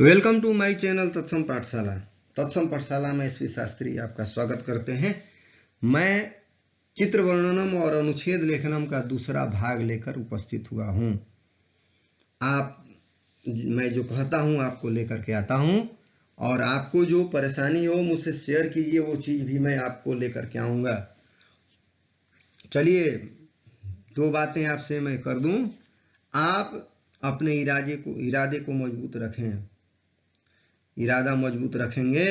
तो welcome to my channel तत्सम पाठशाला। तत्सम पाठशाला में एसपी शास्त्री आपका स्वागत करते हैं। मैं चित्र वर्णनम और अनुच्छेद लेखनम का दूसरा भाग लेकर उपस्थित हुआ हूं। मैं जो कहता हूं आपको लेकर के आता हूं और आपको जो परेशानी हो मुझसे शेयर कीजिए, वो चीज भी मैं आपको लेकर के आऊंगा। चलिए, दो बातें आपसे मैं कर दूं। आप अपने इरादे को मजबूत रखें। इरादा मजबूत रखेंगे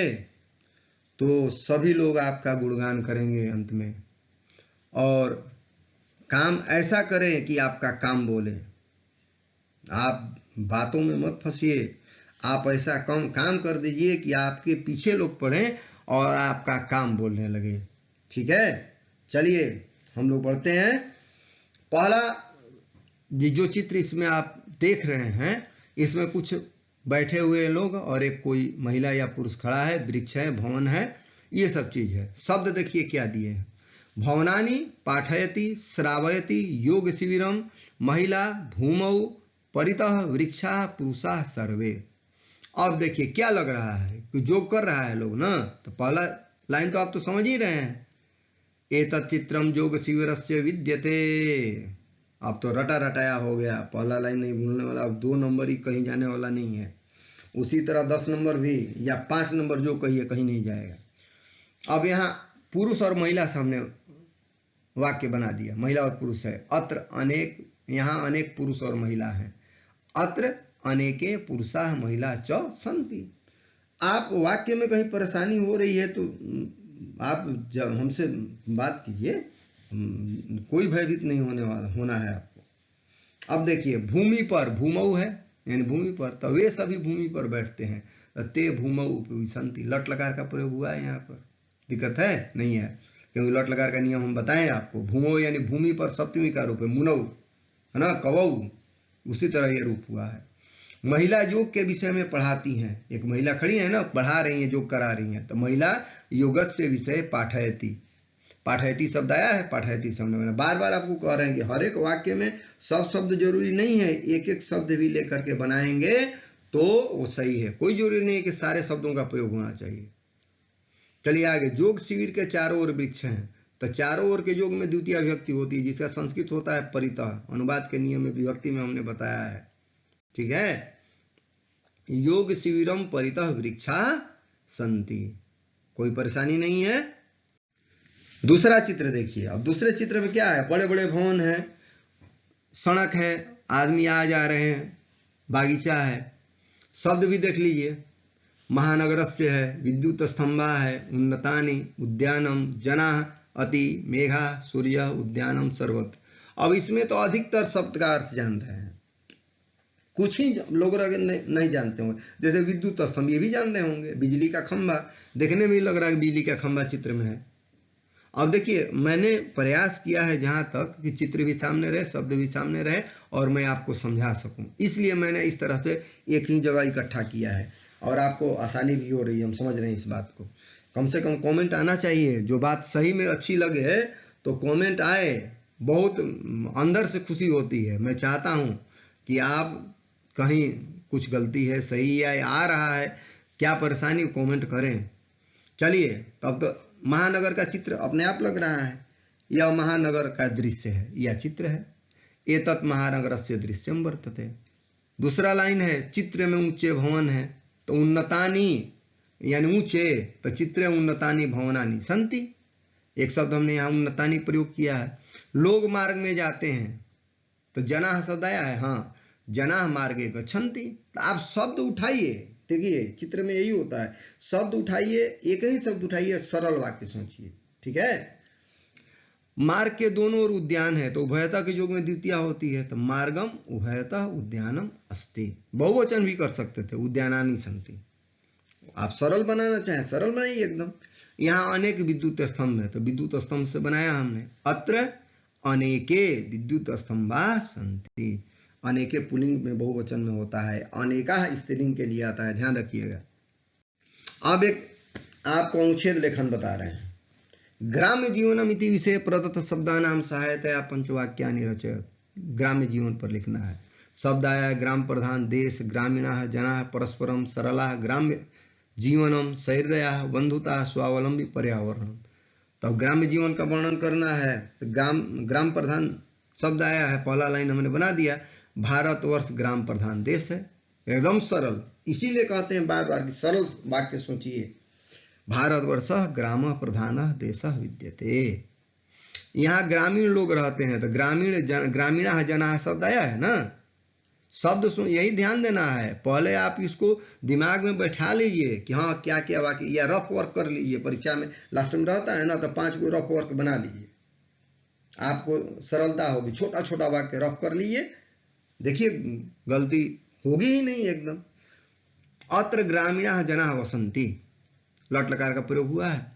तो सभी लोग आपका गुणगान करेंगे अंत में। और काम ऐसा करें कि आपका काम बोले। आप बातों में मत फंसिए। आप ऐसा काम कर दीजिए कि आपके पीछे लोग पढ़ें और आपका काम बोलने लगे। ठीक है, चलिए हम लोग पढ़ते हैं। पहला जो चित्र इसमें आप देख रहे हैं, इसमें कुछ बैठे हुए लोग और एक कोई महिला या पुरुष खड़ा है, वृक्ष है, भवन है, ये सब चीज है। शब्द देखिए क्या दिए हैं। भवनानि पाठयति श्रावयति योग शिविरम महिला भूमौ परितः वृक्षा पुरुषा सर्वे। अब देखिए क्या लग रहा है कि योग कर रहा है लोग ना। तो पहला लाइन तो आप तो समझ ही रहे हैं। एतत् चित्रम योग शिविरस्य विद्यते। अब तो रटा रटाया हो गया। पहला लाइन नहीं भूलने वाला। अब 2 नंबर ही कहीं जाने वाला नहीं है। उसी तरह 10 नंबर भी या 5 नंबर जो कहिए कहीं नहीं जाएगा। अब यहाँ पुरुष और महिला सामने वाक्य बना दिया। महिला और पुरुष है। अत्र अनेक, यहाँ अनेक पुरुष और महिला हैं। अत्र अनेके पुरुषा महिला च सन्ति। आप वाक्य में कहीं परेशानी हो रही है तो आप जब हमसे बात कीजिए, कोई भयभीत नहीं होना है आपको। अब देखिए, भूमि पर, भूमौ है यानी भूमि पर, तो वे सभी भूमि पर बैठते हैं। ते भूमौ उपविशन्ति। लट लकार का प्रयोग हुआ है यहाँ पर। दिक्कत है? नहीं है, क्योंकि लट लकार का नियम हम बताएं आपको। भूमौ यानी भूमि पर सप्तमी का रूप है। मुनौ है ना, कवौ, उसी तरह ये रूप हुआ है। महिला योग के विषय में पढ़ाती हैं। एक महिला खड़ी है ना, पढ़ा रही है, योग करा रही है। तो महिला योगस्य विषय पाठयति। पाठयति शब्द आया है। पाठयति शब्द में बार बार आपको कह रहे हैं कि हर एक वाक्य में सब शब्द जरूरी नहीं है। एक एक शब्द भी लेकर के बनाएंगे तो वो सही है। कोई जरूरी नहीं है कि सारे शब्दों का प्रयोग होना चाहिए। चलिए आगे। योग शिविर के चारों ओर वृक्ष हैं। तो चारों ओर के योग में द्वितीय विभक्ति होती है, जिसका संस्कृत होता है परितः। अनुवाद के नियम में विभक्ति में हमने बताया है। ठीक है। योग शिविरम परितः वृक्षा सन्ति। कोई परेशानी नहीं है। दूसरा चित्र देखिए। अब दूसरे चित्र में क्या है? बड़े बड़े भवन है, सड़क है, आदमी आ जा रहे हैं, बागीचा है। शब्द भी देख लीजिए। महानगरस्य है, विद्युत स्तंभा है, उन्नतानि उद्यानम जनाः अति मेघा सूर्य उद्यानम सर्वत्र। अब इसमें तो अधिकतर शब्द का अर्थ जान रहे हैं, कुछ ही लोग नहीं जानते होंगे। जैसे विद्युत स्तंभ, ये भी जान रहे होंगे। बिजली का खंभा, देखने में लग रहा है बिजली का खंभा चित्र में है। अब देखिए, मैंने प्रयास किया है जहां तक कि चित्र भी सामने रहे, शब्द भी सामने रहे और मैं आपको समझा सकूं, इसलिए मैंने इस तरह से एक ही जगह इकट्ठा किया है और आपको आसानी भी हो रही है। हम समझ रहे हैं इस बात को। कम से कम कमेंट आना चाहिए। जो बात सही में अच्छी लगे तो कमेंट आए, बहुत अंदर से खुशी होती है। मैं चाहता हूं कि आप कहीं कुछ गलती है, सही है, आ रहा है, क्या परेशानी, कमेंट करें। चलिए, तब तो महानगर का चित्र अपने आप लग रहा है। यह महानगर का दृश्य है, यह चित्र है। एतत् महानगरस्य दृश्यम वर्तते। दूसरा लाइन है, चित्र में ऊंचे भवन है। तो उन्नतानि यानी ऊंचे, तो चित्रे उन्नतानि भवनानि सन्ति। एक शब्द हमने यहाँ उन्नतानि प्रयोग किया है। लोग मार्ग में जाते हैं, तो जनाः शब्द आया है। हाँ, जनाः मार्गे गच्छन्ति। तो आप शब्द उठाइए। देखिए, चित्र में यही होता है। शब्द उठाइए, एक ही शब्द उठाइए, सरल वाक्य सोचिए। ठीक है। मार्ग के दोनों ओर उद्यान है, तो उभयता के योग में द्वितीय होती है। तो मार्गम उभयतः उद्यानम अस्ति। बहुवचन भी कर सकते थे, उद्यानानि सन्ति। आप सरल बनाना चाहें सरल बनाइए एकदम। यहाँ अनेक विद्युत स्तंभ है, तो विद्युत स्तंभ से बनाया हमने। अत्र अनेके विद्युत स्तंभा सन्ति। अनेके पुल्लिंग में बहुवचन में होता है, अनेका स्त्रीलिंग के लिए आता है, ध्यान रखिएगा। अब एक आपको अनुच्छेद लेखन बता रहे हैं। ग्राम्य जीवनम इति विषय प्रदत्त शब्दानाम सहायतया पंचवाक्यानि रचयत। ग्राम्य जीवन पर लिखना है। शब्द आया है ग्राम प्रधान देश, ग्रामीणा जना, परस्परम सरला, ग्राम्य जीवनम, सहृदया, बंधुता, स्वावलंबी, पर्यावरण। तो ग्राम्य जीवन का वर्णन करना है तो ग्राम प्रधान शब्द आया है, पहला लाइन हमने बना दिया। भारतवर्ष ग्राम प्रधान देश है, एकदम सरल, इसीलिए कहते हैं बार बार कि सरल वाक्य सोचिए। भारतवर्ष ग्राम प्रधान देश विद्यते, यहाँ ग्रामीण लोग रहते हैं तो ग्रामीणा जना शब्द आया है ना, शब्द सुन, यही ध्यान देना है। पहले आप इसको दिमाग में बैठा लीजिए कि हाँ क्या क्या वाक्य, या रफ वर्क कर लीजिए, परीक्षा में लास्ट में रहता है ना तो 5 को रफ वर्क बना लीजिए, आपको सरलता होगी। छोटा छोटा वाक्य रफ कर लीजिए, देखिए गलती होगी ही नहीं एकदम। अत्र ग्रामीणा जना वसंती, लट लकार का प्रयोग हुआ है।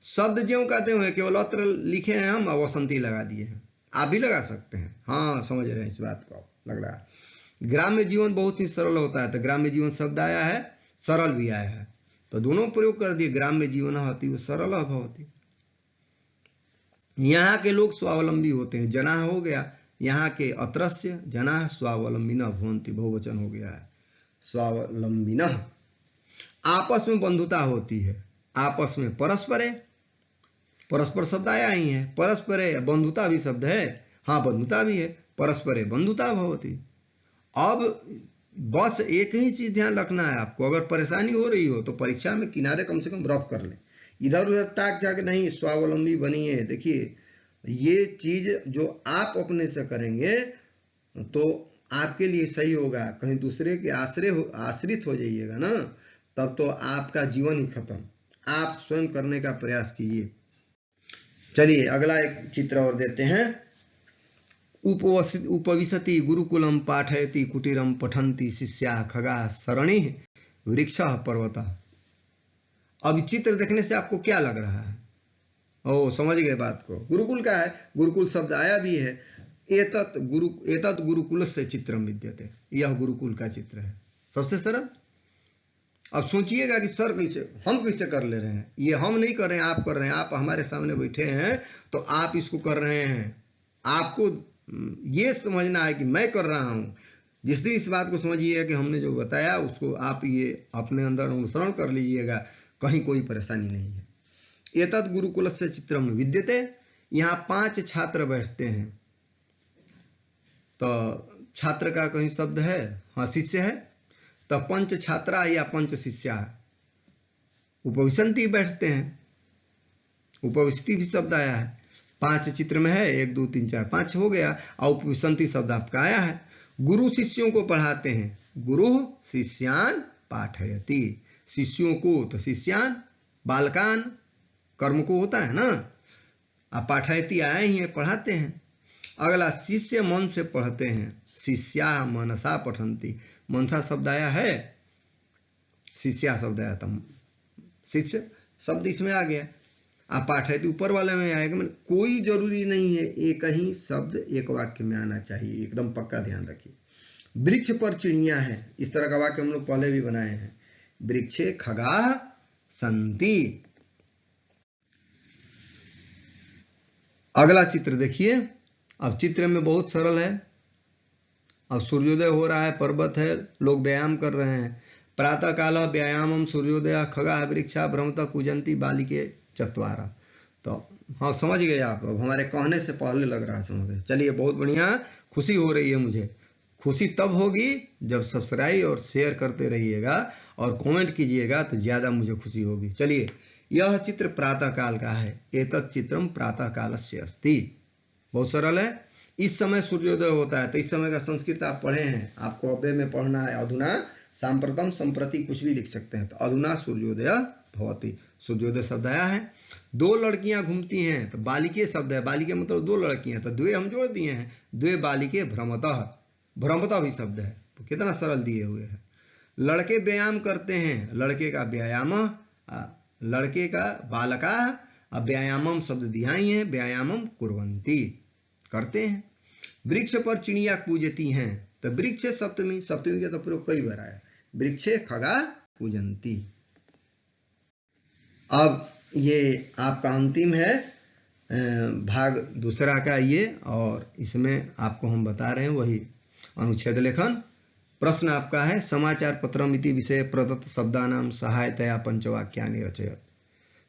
शब्द ज्यों कहते हुए केवल अत्र लिखे हैं हम, वसंती लगा दिए हैं, आप भी लगा सकते हैं। हाँ समझ रहे हैं इस बात को, लग रहा है। ग्राम्य जीवन बहुत ही सरल होता है, तो ग्राम्य जीवन शब्द आया है, सरल भी आया है, तो दोनों प्रयोग कर दिए। ग्राम्य जीवन होती वो सरल भवती, यहाँ के लोग स्वावलंबी होते हैं, जना हो गया, यहाँ के अत्रस्य जना स्वावलंबी न भवंती, बहुवचन हो गया है स्वावलंबी न। आपस में बंधुता होती है, आपस में परस्पर, परस्पर शब्द आया ही है, परस्पर बंधुता भी शब्द है, हाँ बंधुता भी है, परस्पर बंधुता भवती। अब बस एक ही चीज ध्यान रखना है आपको, अगर परेशानी हो रही हो तो परीक्षा में किनारे कम से कम रफ कर लें, इधर उधर ताक जाके नहीं, स्वावलंबी बनिए। देखिए ये चीज जो आप अपने से करेंगे तो आपके लिए सही होगा, कहीं दूसरे के आश्रित हो जाइएगा ना, तब तो आपका जीवन ही खत्म। आप स्वयं करने का प्रयास कीजिए। चलिए अगला एक चित्र और देते हैं। उपविशति गुरुकुलम पाठयति कुटीरम पठन्ति शिष्या खगा सरणी वृक्ष पर्वत। अब चित्र देखने से आपको क्या लग रहा है? ओ समझ गए बात को, गुरुकुल का है, गुरुकुल शब्द आया भी है। एतत् गुरुकुल से चित्रम विद्यते, यह गुरुकुल का चित्र है, सबसे सरल। अब सोचिएगा कि सर कैसे हम कैसे कर ले रहे हैं, ये हम नहीं कर रहे हैं, आप कर रहे हैं, आप हमारे सामने बैठे हैं तो आप इसको कर रहे हैं। आपको ये समझना है कि मैं कर रहा हूं। जिस दिन इस बात को समझिएगा कि हमने जो बताया उसको आप ये अपने अंदर अनुसरण कर लीजिएगा, कहीं कोई परेशानी नहीं है। एतत् गुरुकुल से चित्रम विद्यते, यहाँ 5 छात्र बैठते हैं, तो छात्र का कहीं शब्द है, हाँ शिष्य है, तो 5 छात्रा या 5 शिष्या, उपविशन्ति बैठते हैं, उपविशति भी शब्द आया है, 5 चित्र में है, 1 2 3 4 5 हो गया, और उपविशन्ति शब्द आपका आया है। गुरु शिष्यों को पढ़ाते हैं, गुरु शिष्यान पाठयति, शिष्यों को तो शिष्यान, बालकान कर्म को होता है ना, आप पाठयति आए ही है, पढ़ाते हैं। अगला शिष्य मन से पढ़ते हैं, शिष्या मनसा पठन्ति, मनसा शब्द आया है, शिष्या शब्द आया था, शिष्य शब्द इसमें आ गया। आप पाठयति ऊपर वाले में आएगा, मतलब कोई जरूरी नहीं है एक ही शब्द एक वाक्य में आना चाहिए, एकदम पक्का ध्यान रखिए। वृक्ष पर चिड़िया है, इस तरह का वाक्य हम लोग पहले भी बनाए हैं, वृक्षे खगाः सन्ति। अगला चित्र देखिए, अब चित्र में बहुत सरल है। अब सूर्योदय हो रहा है, पर्वत है, लोग व्यायाम कर रहे हैं। प्रातः काल व्यायामम सूर्योदय खगाः वृक्षा भ्रमतः कूजन्ति बालिके चत्वारा। तो हाँ समझ गए आप, अब हमारे कहने से पहले लग रहा है समझ गए। चलिए बहुत बढ़िया, खुशी हो रही है मुझे। खुशी तब होगी जब सब्सक्राइब और शेयर करते रहिएगा और कमेंट कीजिएगा, तो ज्यादा मुझे खुशी होगी। चलिए यह चित्र प्रातः काल का है, एतत् चित्रम प्रातः कालस्य अस्ति, बहुत सरल है। इस समय सूर्योदय होता है, तो इस समय का संस्कृत आप पढ़े हैं, आपको अव्यय में पढ़ना है। अधुना सांप्रतम संप्रति कुछ भी लिख सकते हैं, तो अधुना सूर्योदय भवति, सूर्योदय शब्द आया है। 2 लड़कियां घूमती हैं, तो बालिके शब्द है, बालिके मतलब 2 लड़कियां, तो द्वे हम जोड़ दिए हैं, द्वे बालिके भ्रमतः, भ्रमतः भी शब्द है, तो कितना सरल दिए हुए हैं। लड़के व्यायाम करते हैं, लड़के का व्यायाम, लड़के का बालका, अब व्यायामम शब्द दिया ही है, व्यायामम कुर्वन्ति करते हैं। वृक्ष पर चिड़िया पूजती हैं, तो वृक्ष सप्तमी, सप्तमी का तो प्रयोग कई बार आया, वृक्षे खगा पूजन्ति। अब ये आपका अंतिम है भाग दूसरा का ये, और इसमें आपको हम बता रहे हैं वही अनुच्छेद लेखन। प्रश्न आपका है, समाचार पत्रम इति विषय प्रदत्त शब्दानां सहायतया पंचवाक्यानि रचयत।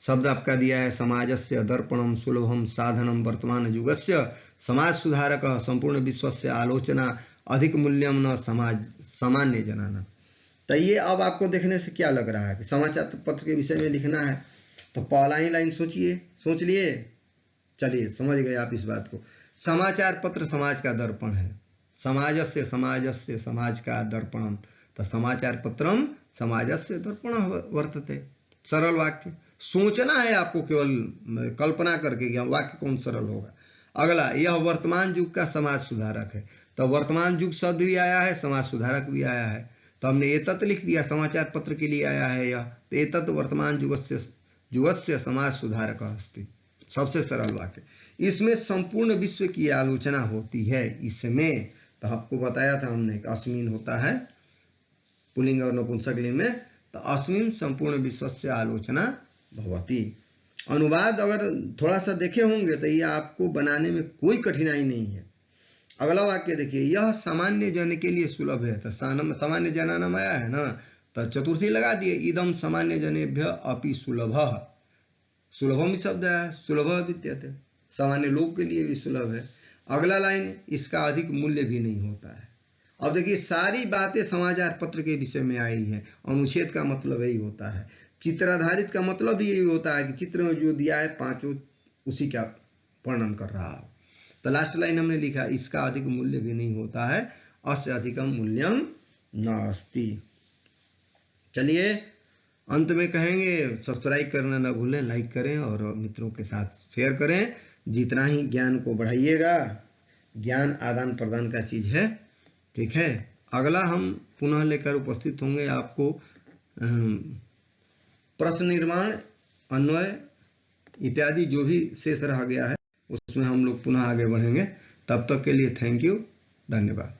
शब्द आपका दिया है, समाजस्य दर्पणम सुलभम साधनम वर्तमान युगस्य समाज सुधारक संपूर्ण विश्वस्य आलोचना अधिक मूल्यम न समाज सामान्य जनाना। तो ये अब आपको देखने से क्या लग रहा है कि समाचार पत्र के विषय में लिखना है, तो पहला ही लाइन सोच लिए। चलिए समझ गए आप इस बात को। समाचार पत्र समाज का दर्पण है। समाजस्य समाज का दर्पणम, तो समाचार पत्रम समाजस्य दर्पण वर्तते। सरल वाक्य, सोचना है आपको, केवल कल्पना करके कि वाक्य कौन सरल होगा। अगला, यह वर्तमान युग का समाज सुधारक है। तो वर्तमान युग शब्द भी आया है, समाज सुधारक भी आया है, तो हमने एतत् लिख दिया, समाचार पत्र के लिए आया है यह, तो एतत् वर्तमान युगस्य समाज सुधारक अस्ति। सबसे सरल वाक्य। इसमें संपूर्ण विश्व की आलोचना होती है। इसमें तो आपको बताया था हमने कि अस्मिन होता है पुल्लिंग और नपुंसकलिंग में, तो अस्मिन संपूर्ण विश्व से आलोचना भवति। अनुवाद अगर थोड़ा सा देखे होंगे तो ये आपको बनाने में कोई कठिनाई नहीं है। अगला वाक्य देखिए, यह सामान्य जन के लिए सुलभ है। तो सामान्य जनानाम आया है ना, तो चतुर्थी लगा दिए, इदम सामान्य जनेभ्य अपि सुलभः। सुलभम ही शब्द है, सुलभ विद्यते, सामान्य लोग के लिए भी सुलभ है। अगला लाइन, इसका अधिक मूल्य भी नहीं होता है। अब देखिए सारी बातें समाचार पत्र के विषय में आई है। अनुच्छेद का मतलब यही होता है, चित्राधारित का मतलब भी यही होता है कि चित्र में जो दिया है पांचों उसी का वर्णन कर रहा है। तो लास्ट लाइन हमने लिखा, इसका अधिक मूल्य भी नहीं होता है, अस्य अधिकम मूल्यम नास्ति। चलिए अंत में कहेंगे, सब्सक्राइब करना ना भूलें, लाइक करें और मित्रों के साथ शेयर करें। जितना ही ज्ञान को बढ़ाइएगा, ज्ञान आदान प्रदान का चीज है, ठीक है। अगला हम पुनः लेकर उपस्थित होंगे आपको प्रश्न निर्माण, अन्वय इत्यादि जो भी शेष रह गया है उसमें हम लोग पुनः आगे बढ़ेंगे। तब तक के लिए थैंक यू, धन्यवाद।